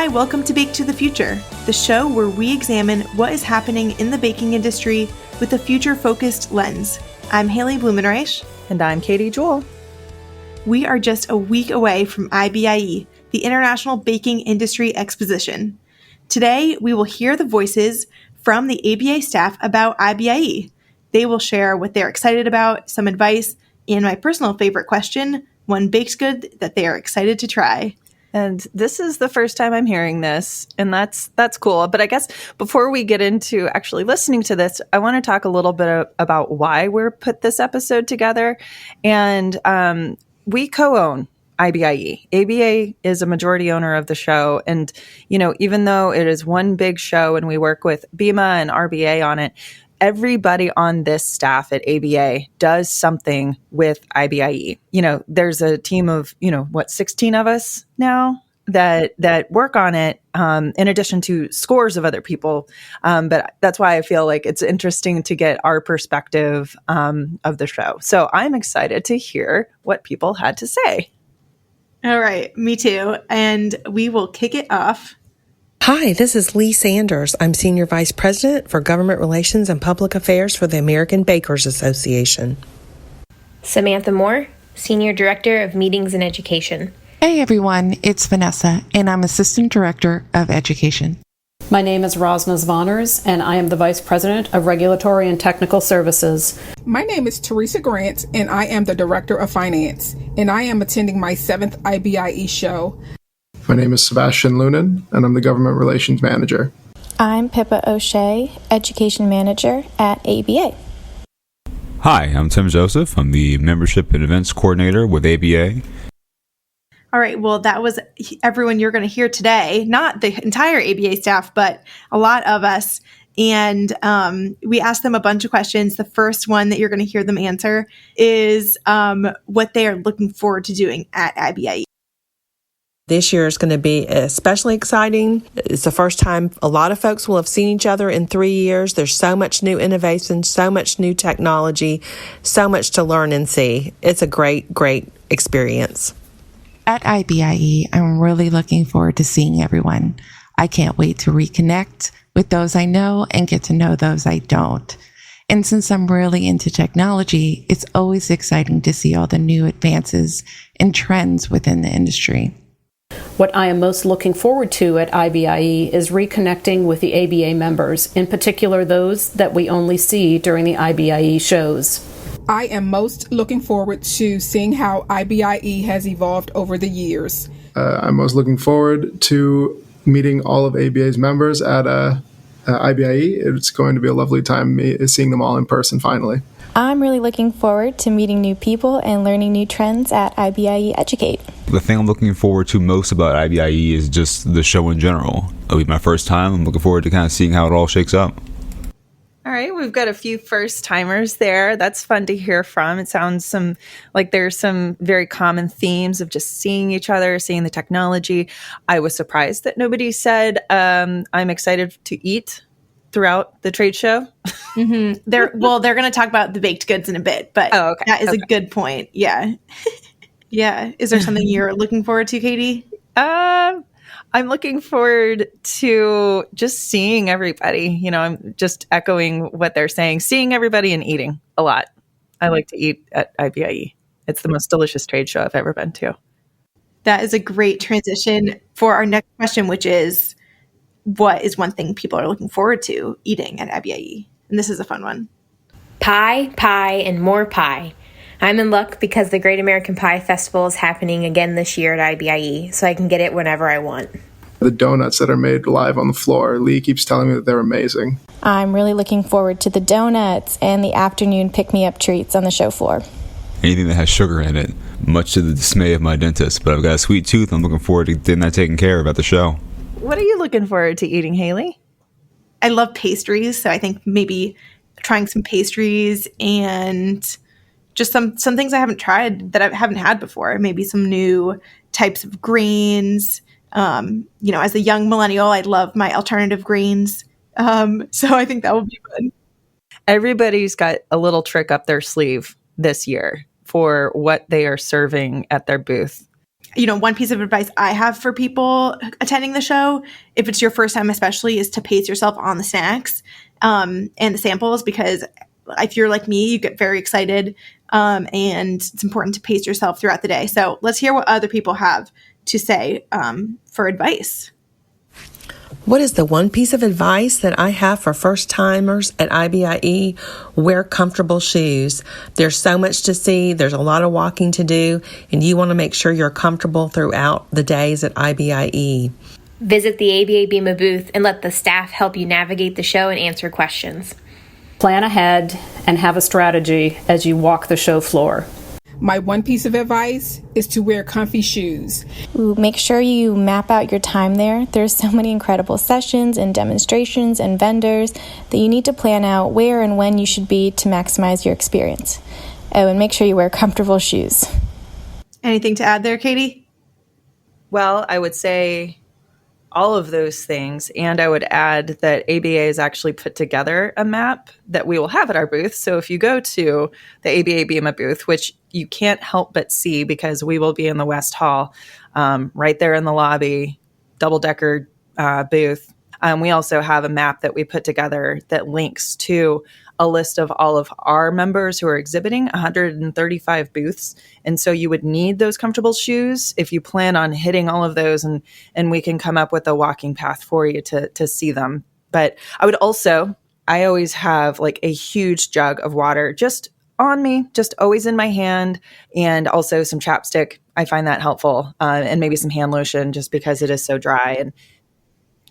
Hi, welcome to Bake to the Future, the show where we examine what is happening in the baking industry with a future-focused lens. I'm Haley Blumenreich. And I'm Katie Jewell. We are just a week away from IBIE, the International Baking Industry Exposition. Today, we will hear the voices from the ABA staff about IBIE. They will share what they're excited about, some advice, and my personal favorite question, one baked good that they are excited to try. And this is the first time I'm hearing this, and that's cool. But I guess before we get into actually listening to this, I want to talk a little bit about why we're put this episode together. And we co-own IBIE. ABA is a majority owner of the show. And, you know, even though it is one big show and we work with BIMA and RBA on it, everybody on this staff at ABA does something with IBIE. You know, there's a team of, 16 of us now that work on it, in addition to scores of other people. But that's why I feel like it's interesting to get our perspective of the show. So I'm excited to hear what people had to say. All right, me too. And we will kick it off. Hi, this is Lee Sanders. I'm Senior Vice President for Government Relations and Public Affairs for the American Bakers Association. Samantha Moore, Senior Director of Meetings and Education. Hey everyone, it's Vanessa, and I'm Assistant Director of Education. My name is Rosna Zvoners, and I am the Vice President of Regulatory and Technical Services. My name is Teresa Grant, and I am the Director of Finance, and I am attending my 7th IBIE show. My name is Sebastian Lunan, and I'm the Government Relations Manager. I'm Pippa O'Shea, Education Manager at ABA. Hi, I'm Tim Joseph. I'm the Membership and Events Coordinator with ABA. All right, well, that was everyone you're going to hear today. Not the entire ABA staff, but a lot of us. And we asked them a bunch of questions. The first one that you're going to hear them answer is what they are looking forward to doing at IBIE. This year is going to be especially exciting. It's the first time a lot of folks will have seen each other in 3 years. There's so much new innovation, so much new technology, so much to learn and see. It's a great, great experience. At IBIE, I'm really looking forward to seeing everyone. I can't wait to reconnect with those I know and get to know those I don't. And since I'm really into technology, it's always exciting to see all the new advances and trends within the industry. What I am most looking forward to at IBIE is reconnecting with the ABA members, in particular those that we only see during the IBIE shows. I am most looking forward to seeing how IBIE has evolved over the years. I'm most looking forward to meeting all of ABA's members at IBIE. It's going to be a lovely time seeing them all in person finally. I'm really looking forward to meeting new people and learning new trends at IBIE Educate. The thing I'm looking forward to most about IBIE is just the show in general. It'll be my first time. I'm looking forward to kind of seeing how it all shakes up. All right, we've got a few first-timers there. That's fun to hear from. It sounds like there's some very common themes of just seeing each other, seeing the technology. I was surprised that nobody said, I'm excited to eat throughout the trade show. Mm-hmm. They're going to talk about the baked goods in a bit, but that is a good point. Yeah. Yeah. Is there something you're looking forward to, Katie? I'm looking forward to just seeing everybody. You know, I'm just echoing what they're saying, seeing everybody and eating a lot. I like to eat at IBIE. It's the most delicious trade show I've ever been to. That is a great transition for our next question, which is, what is one thing people are looking forward to eating at IBIE? And this is a fun one. Pie, and more pie. I'm in luck because the Great American Pie Festival is happening again this year at IBIE, so I can get it whenever I want. The donuts that are made live on the floor, Lee keeps telling me that they're amazing. I'm really looking forward to the donuts and the afternoon pick-me-up treats on the show floor. Anything that has sugar in it, much to the dismay of my dentist. But I've got a sweet tooth. I'm looking forward to getting that taken care of at the show. What are you looking forward to eating, Haley? I love pastries, so I think maybe trying some pastries and just some things I haven't tried that I haven't had before. Maybe some new types of greens. As a young millennial, I love my alternative greens. So I think that will be fun. Everybody's got a little trick up their sleeve this year for what they are serving at their booth. one piece of advice I have for people attending the show, if it's your first time especially, is to pace yourself on the snacks and the samples, because if you're like me, you get very excited, and it's important to pace yourself throughout the day. So let's hear what other people have to say for advice. What is the one piece of advice that I have for first timers at IBIE? Wear comfortable shoes. There's so much to see. There's a lot of walking to do, and you want to make sure you're comfortable throughout the days at IBIE. Visit the ABA BEMA booth and let the staff help you navigate the show and answer questions. Plan ahead and have a strategy as you walk the show floor. My one piece of advice is to wear comfy shoes. Make sure you map out your time there. There's so many incredible sessions and demonstrations and vendors that you need to plan out where and when you should be to maximize your experience. Oh, and make sure you wear comfortable shoes. Anything to add there, Katie? Well, I would say all of those things. And I would add that ABA has actually put together a map that we will have at our booth. So if you go to the ABA BEMA booth, which you can't help but see because we will be in the West Hall, right there in the lobby, double-decker booth. We also have a map that we put together that links to a list of all of our members who are exhibiting, 135 booths. And so you would need those comfortable shoes if you plan on hitting all of those, and we can come up with a walking path for you to see them. But I always have like a huge jug of water just on me, just always in my hand, and also some chapstick. I find that helpful, and maybe some hand lotion just because it is so dry. And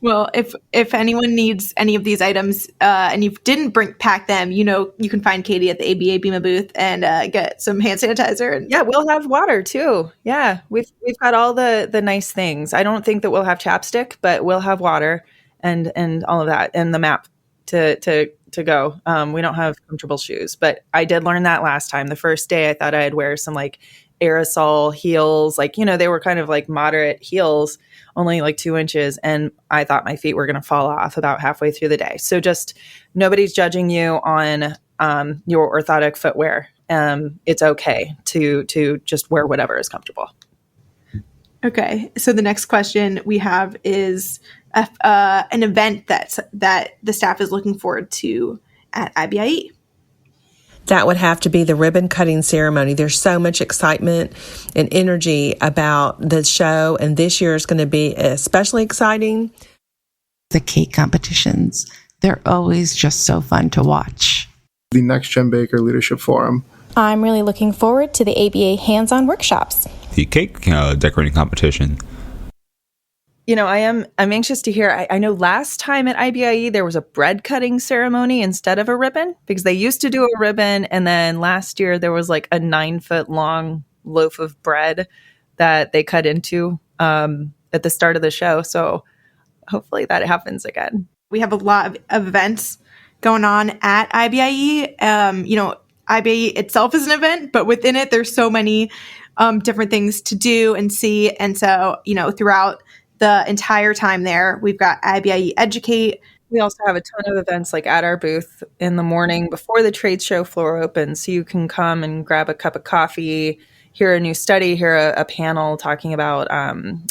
well, if anyone needs any of these items and you didn't pack them, you can find Katie at the ABA BEMA booth and get some hand sanitizer. And yeah, we'll have water too. Yeah, we've got all the nice things. I don't think that we'll have chapstick, but we'll have water and all of that, and the map to go. We don't have comfortable shoes, but I did learn that last time. The first day, I thought I'd wear some like aerosol heels, they were kind of like moderate heels, only like 2 inches, and I thought my feet were going to fall off about halfway through the day. So just nobody's judging you on your orthotic footwear. It's okay to just wear whatever is comfortable. Okay, so the next question we have is an event that the staff is looking forward to at IBIE. That would have to be the ribbon cutting ceremony. There's so much excitement and energy about the show, and this year is going to be especially exciting. The cake competitions, they're always just so fun to watch. The Next Gen Baker Leadership Forum. I'm really looking forward to the ABA hands-on workshops. The cake decorating competition. I'm anxious to hear. I know last time at IBIE there was a bread cutting ceremony instead of a ribbon, because they used to do a ribbon, and then last year there was like a 9-foot long loaf of bread that they cut into at the start of the show. So hopefully that happens again. We have a lot of events going on at IBIE. IBIE itself is an event, but within it there's so many different things to do and see. And so, throughout the entire time there, we've got IBIE Educate. We also have a ton of events like at our booth in the morning before the trade show floor opens. So you can come and grab a cup of coffee, hear a new study, hear a panel talking about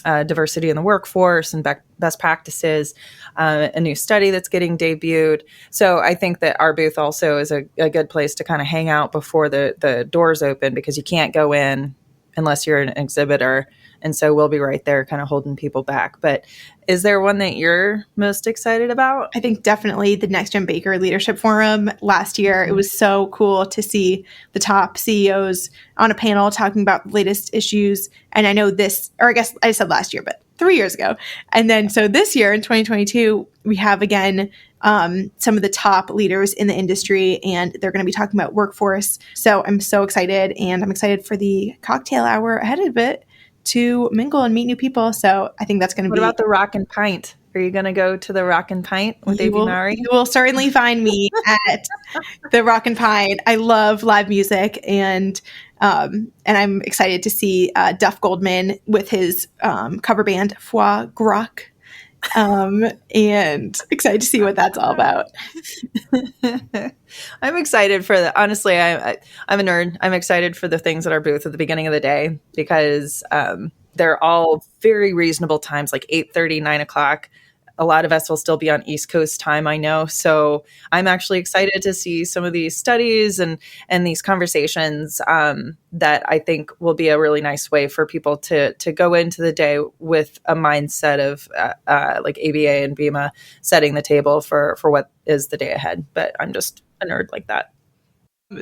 diversity in the workforce and best practices, a new study that's getting debuted. So I think that our booth also is a good place to kind of hang out before the doors open, because you can't go in unless you're an exhibitor. And so we'll be right there kind of holding people back. But is there one that you're most excited about? I think definitely the Next Gen Baker Leadership Forum. Last year, it was so cool to see the top CEOs on a panel talking about the latest issues. And I know I guess I said last year, but 3 years ago. And then so this year in 2022, we have again some of the top leaders in the industry, and they're going to be talking about workforce. So I'm so excited, and I'm excited for the cocktail hour ahead of it to mingle and meet new people. So I think that's going to be... What about the Rock and Pint? Are you going to go to the Rock and Pint with A.B. Mari? You will certainly find me at the Rock and Pint. I love live music, and I'm excited to see Duff Goldman with his cover band Foie Gras, and excited to see what that's all about. I'm excited for I'm a nerd. I'm excited for the things at our booth at the beginning of the day, because they're all very reasonable times, like 8:30, 9 o'clock. A lot of us will still be on East Coast time, I know. So I'm actually excited to see some of these studies and these conversations that I think will be a really nice way for people to go into the day with a mindset of like ABA and BIMA setting the table for what is the day ahead. But I'm just a nerd like that.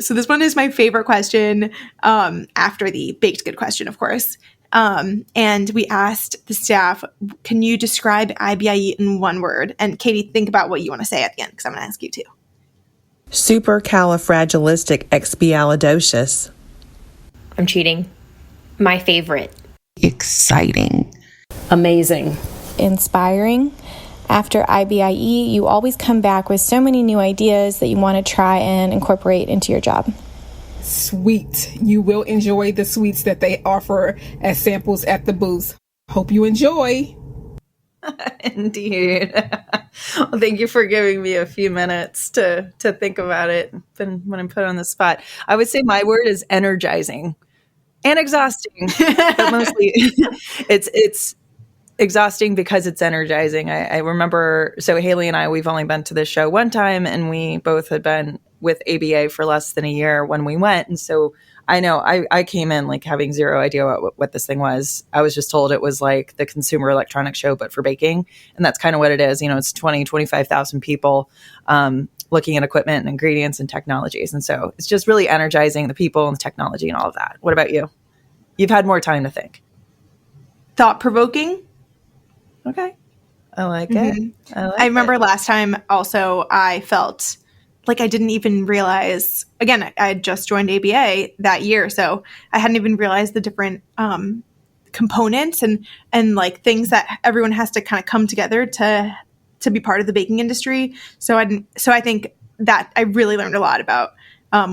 So this one is my favorite question after the baked good question, of course. And we asked the staff, can you describe IBIE in one word? And Katie, think about what you want to say at the end, because I'm going to ask you too. Supercalifragilisticexpialidocious. I'm cheating. My favorite. Exciting. Amazing. Inspiring. After IBIE, you always come back with so many new ideas that you want to try and incorporate into your job. Sweet. You will enjoy the sweets that they offer as samples at the booth. Hope you enjoy. Indeed. Well, thank you for giving me a few minutes to think about it when I'm put on the spot. I would say my word is energizing and exhausting, but mostly it's exhausting because it's energizing. I remember, so Haley and I, we've only been to this show one time, and we both had been with ABA for less than a year when we went. And so I know I came in like having zero idea what this thing was. I was just told it was like the Consumer Electronics Show, but for baking. And that's kind of what it is. You know, it's 25,000 people looking at equipment and ingredients and technologies. And so it's just really energizing, the people and the technology and all of that. What about you? You've had more time to think. Thought-provoking. Okay. I like it. I remember last time also I felt like I didn't even realize, again, I had just joined ABA that year, so I hadn't even realized the different components and like things that everyone has to kind of come together to be part of the baking industry. So I think that I really learned a lot about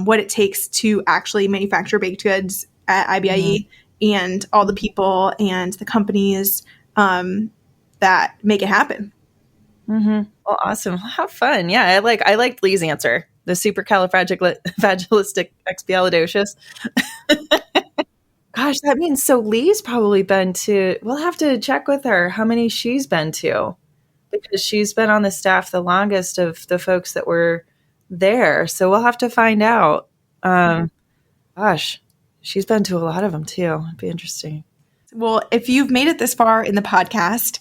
what it takes to actually manufacture baked goods at IBIE and all the people and the companies that make it happen. Mm-hmm. Well, awesome. How fun. Yeah, I liked Lee's answer. The supercalifragilisticexpialidocious. Gosh, that means so Lee's probably been to, we'll have to check with her how many she's been to, because she's been on the staff the longest of the folks that were there. So we'll have to find out. Gosh, she's been to a lot of them too. It'd be interesting. Well, if you've made it this far in the podcast,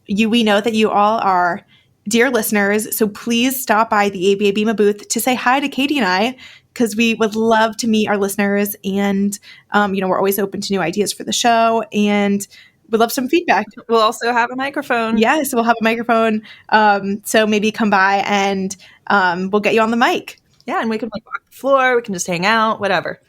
we know that you all are dear listeners, so please stop by the ABA BIMA booth to say hi to Katie and I, because we would love to meet our listeners, and we're always open to new ideas for the show, and we'd love some feedback. We'll also have a microphone. Yes, we'll have a microphone, so maybe come by and we'll get you on the mic. Yeah, and we can walk the floor, we can just hang out, whatever.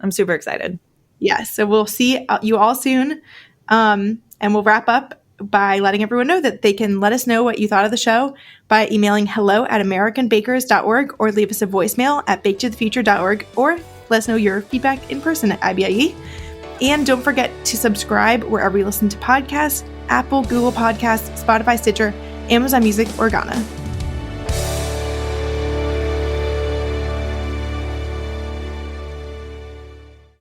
I'm super excited. Yes, so we'll see you all soon, and we'll wrap up by letting everyone know that they can let us know what you thought of the show by emailing hello@americanbakers.org or leave us a voicemail at baketothefuture.org, or let us know your feedback in person at IBIE. And don't forget to subscribe wherever you listen to podcasts: Apple, Google Podcasts, Spotify, Stitcher, Amazon Music, or Ghana.